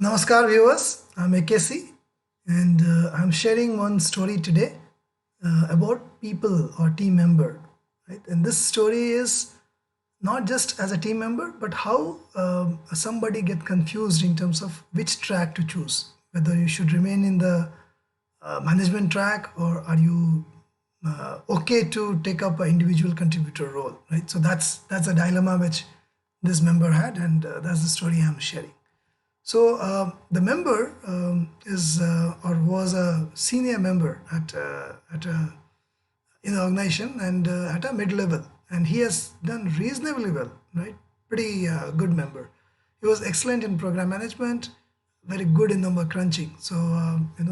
Namaskar viewers, I'm AKC and I'm sharing one story today about people or team member. Right? And this story is not just as a team member, but how somebody get confused in terms of which track to choose, whether you should remain in the management track or are you okay to take up an individual contributor role, right? So that's a dilemma which this member had, and that's the story I'm sharing. So the member is or was a senior member at a in the organization and at a mid level, and he has done reasonably well, right? Pretty good member. He was excellent in program management, very good in number crunching. So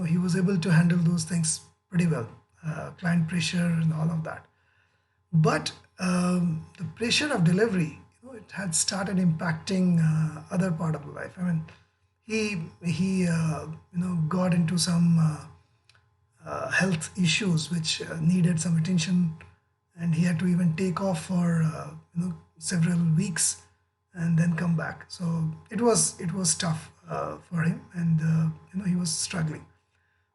he was able to handle those things pretty well, client pressure and all of that. But the pressure of delivery, it had started impacting other part of life. I mean, he got into some health issues which needed some attention, and he had to even take off for several weeks and then come back. So it was tough for him, and he was struggling.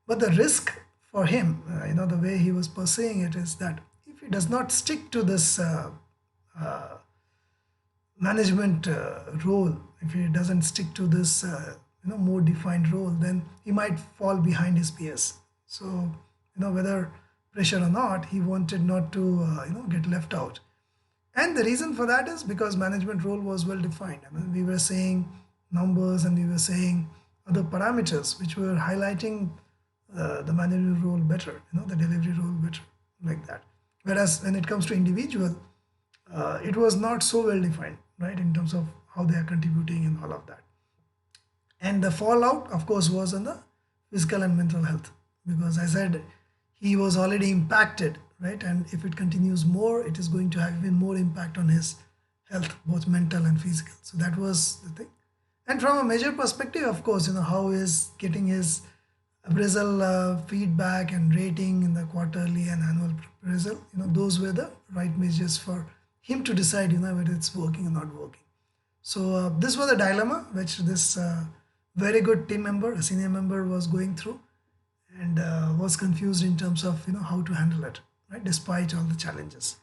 But the risk for him, the way he was pursuing it is that if he does not stick to this management role, if he doesn't stick to this more defined role, then he might fall behind his peers. So whether pressure or not, he wanted not to get left out. And the reason for that is because management role was well defined. I mean, we were saying numbers and we were saying other parameters which were highlighting the management role better, the delivery role better, like that. Whereas when it comes to individual, it was not so well defined, right, in terms of how they are contributing and all of that. And the fallout, of course, was on the physical and mental health, because I said he was already impacted, right? And if it continues more, it is going to have even more impact on his health, both mental and physical. So that was the thing. And from a measure perspective, of course, how is getting his appraisal feedback and rating in the quarterly and annual appraisal, those were the right measures for him to decide, whether it's working or not working. So this was a dilemma which this very good team member, a senior member, was going through, and was confused in terms of how to handle it, right, despite all the challenges.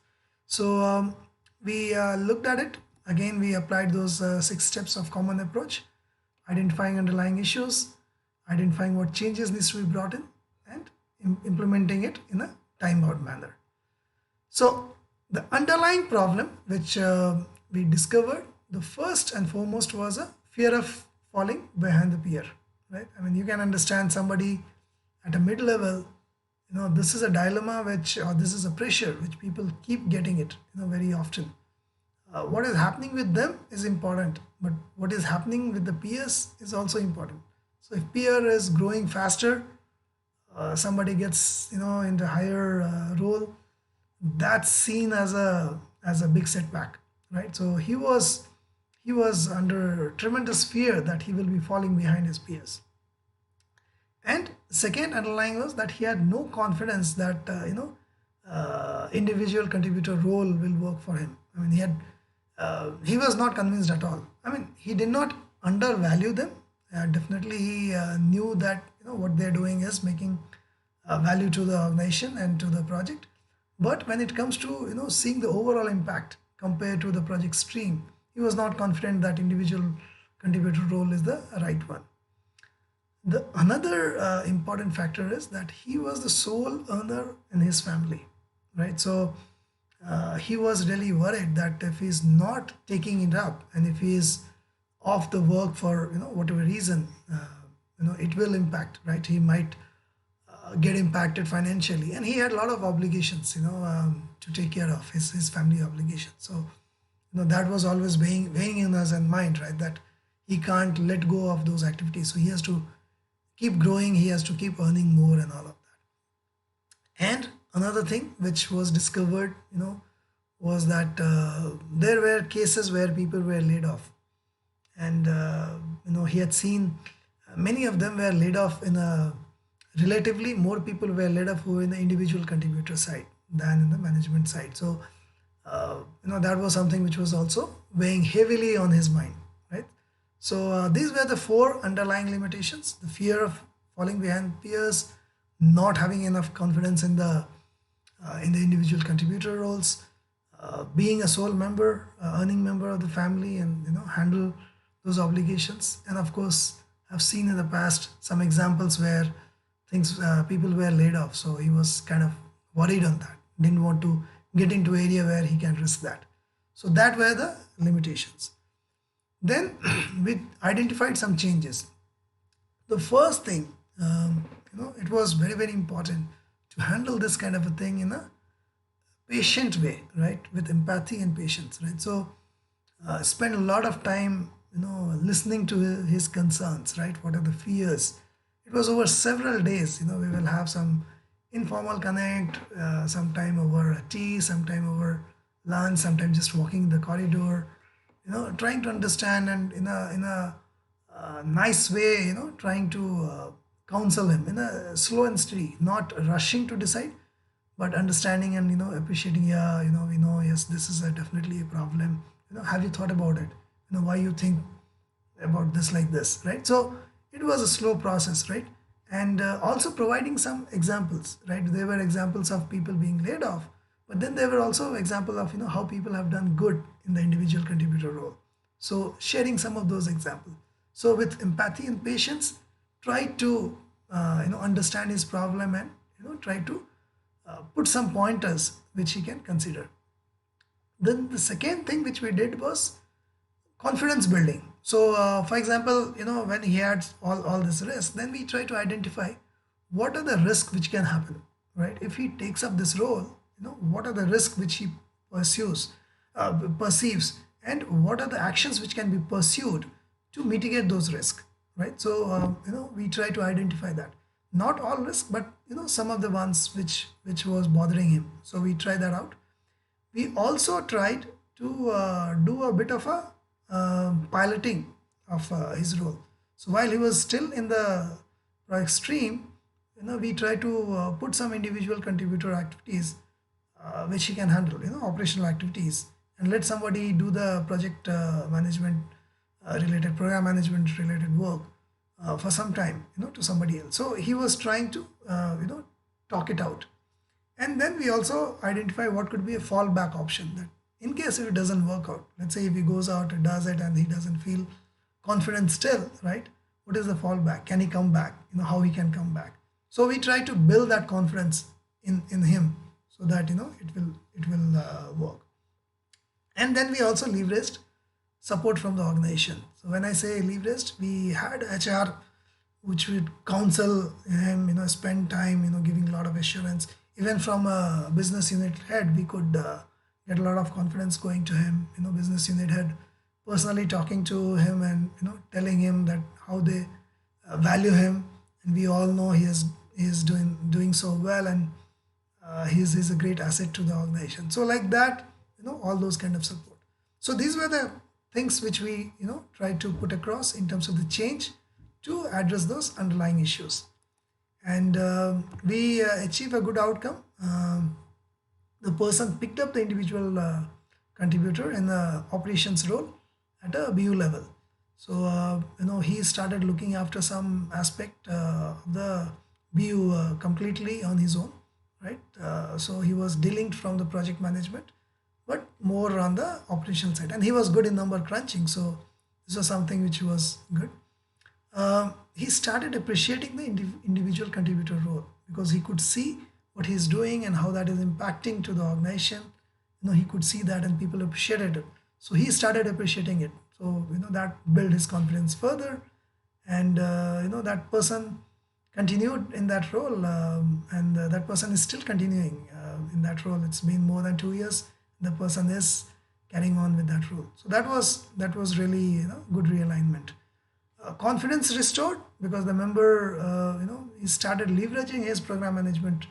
So we looked at it again. We applied those 6 steps of common approach: identifying underlying issues, identifying what changes needs to be brought in, and implementing it in a time bound manner. So the underlying problem which we discovered, the first and foremost, was a fear of falling behind the peer, right? I mean, you can understand somebody at a mid level, this is a dilemma which, or this is a pressure which people keep getting it, very often. What is happening with them is important, but what is happening with the peers is also important. So if peer is growing faster, somebody gets into higher role, that's seen as a big setback, right? So he was under tremendous fear that he will be falling behind his peers. And second underlying was that he had no confidence that individual contributor role will work for him. I mean, he was not convinced at all. I mean, he did not undervalue them. Definitely, he knew that what they're doing is making value to the organization and to the project. But when it comes to seeing the overall impact compared to the project stream, he was not confident that individual contributor role is the right one. The another important factor is that he was the sole earner in his family, right? So he was really worried that if he's not taking it up and if he is off the work for whatever reason, it will impact, right? He might get impacted financially, and he had a lot of obligations, to take care of his family obligations. So that was always weighing in us in mind, right? That he can't let go of those activities, so he has to keep growing, he has to keep earning more and all of that. And another thing which was discovered, was that there were cases where people were laid off, and he had seen many of them were laid off in a relatively more people were laid off who were in the individual contributor side than in the management side. So that was something which was also weighing heavily on his mind, right? So these were the four underlying limitations: the fear of falling behind peers, not having enough confidence in the individual contributor roles, being a sole member, earning member of the family, and handle those obligations. And of course, I've seen in the past some examples where things people were laid off, so he was kind of worried on that. Didn't want to get into area where he can risk that. So that were the limitations. Then we identified some changes. The first thing, it was very, very important to handle this kind of a thing in a patient way, right? With empathy and patience, right? So spend a lot of time, listening to his concerns, right? What are the fears? It was over several days. We will have some informal connect, sometime over a tea, sometime over lunch, sometimes just walking in the corridor, trying to understand, and in a nice way, trying to counsel him in a slow and steady, not rushing to decide, but understanding and appreciating. Yeah, we know, yes, this is definitely a problem. Have you thought about it? Why you think about this like this, right? So it was a slow process, right? And also providing some examples, right? There were examples of people being laid off, but then there were also example of how people have done good in the individual contributor role. So sharing some of those examples. So with empathy and patience, try to understand his problem, and try to put some pointers which he can consider. Then the second thing which we did was confidence building. So for example, when he had all this risk, then we try to identify what are the risks which can happen, right? If he takes up this role, what are the risks which he pursues perceives, and what are the actions which can be pursued to mitigate those risks, right? So we try to identify that, not all risk, but some of the ones which was bothering him. So we try that out. We also tried to do a bit of a piloting of his role. So while he was still in the project stream, we try to put some individual contributor activities which he can handle, operational activities, and let somebody do the project management related, program management related work for some time, to somebody else. So he was trying to, talk it out. And then we also identify what could be a fallback option, that in case if it doesn't work out, let's say if he goes out and does it and he doesn't feel confident still, right? What is the fallback? Can he come back? How he can come back. So we try to build that confidence in him, so that it will work. And then we also leveraged support from the organization. So when I say leveraged, we had HR which would counsel him, spend time, giving a lot of assurance. Even from a business unit head, we could get a lot of confidence going to him. Business unit head personally talking to him, and telling him that how they value him, and we all know he is doing so well, and he's a great asset to the organization. So like that, all those kind of support. So these were the things which we tried to put across in terms of the change to address those underlying issues. And we achieve a good outcome. The person picked up the individual contributor in the operations role at a BU level. So he started looking after some aspect of the BU completely on his own, right? So he was delinked from the project management, but more on the operation side, and he was good in number crunching. So this was something which was good. He started appreciating the individual contributor role, because he could see what he's doing and how that is impacting to the organization. He could see that, and people appreciated it. So he started appreciating it. So that built his confidence further, and that person continued in that role, and that person is still continuing in that role. It's been more than 2 years. The person is carrying on with that role. So that was really good realignment. Confidence restored, because the member he started leveraging his program management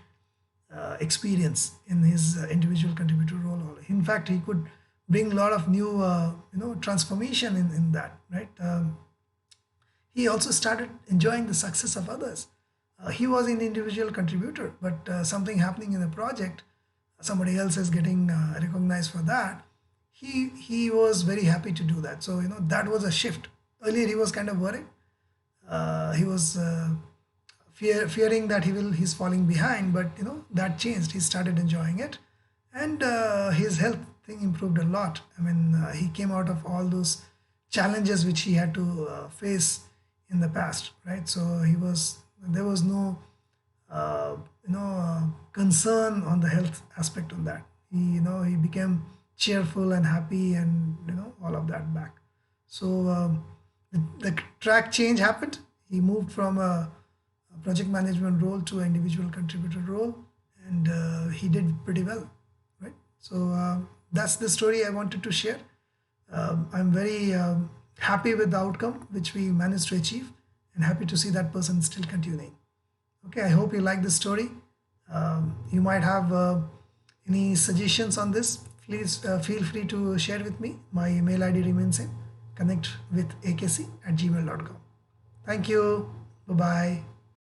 experience in his individual contributor role. In fact, he could bring a lot of new transformation in that, right? He also started enjoying the success of others. He was an individual contributor, but something happening in the project, somebody else is getting recognized for that. He was very happy to do that. So that was a shift. Earlier he was kind of worried. He was fearing that he's falling behind, but that changed. He started enjoying it, and his health thing improved a lot. I mean, he came out of all those challenges which he had to face in the past, right? So there was no uh, concern on the health aspect on that. He became cheerful and happy, and all of that back. So the track change happened. He moved from a project management role to an individual contributor role, and he did pretty well, right? So that's the story I wanted to share. I'm very happy with the outcome which we managed to achieve, and happy to see that person still continuing. Okay, I hope you like this story. You might have any suggestions on this. Please feel free to share with me. My email ID remains same. Connect with akc@gmail.com. Thank you. Bye bye.